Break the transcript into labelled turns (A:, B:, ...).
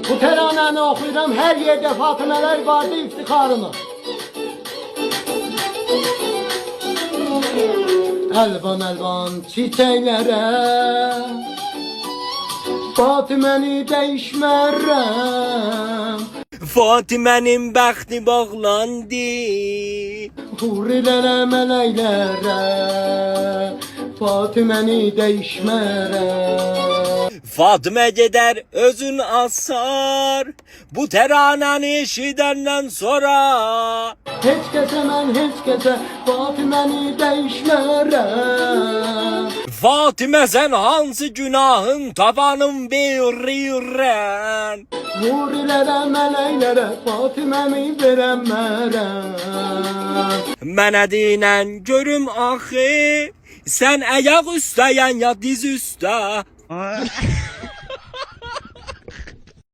A: Bu teranəni oxuyuram, hər yerdə Fatimələr vardı iftixarımı. Əlvan əlvan çiçəklərə Fatiməni dəyişmərəm.
B: Fatimənin bəxti bağlandı.
A: Hurilərə, mələklərə Fatiməni dəyişmərəm.
B: Fatimə gedər özün asar, bu təranəni eşidəndən sonra.
A: Heç kəsə mən, heç kəsə Fatiməni dəyişmərəm.
B: Fatimə sən hansı günahın tavanın verirən?
A: Hurilərə, mələklərə Fatiməni verəmmərəm.
B: Mənə dinən görüm axı, sən ayaq üstəyən ya diz üstə?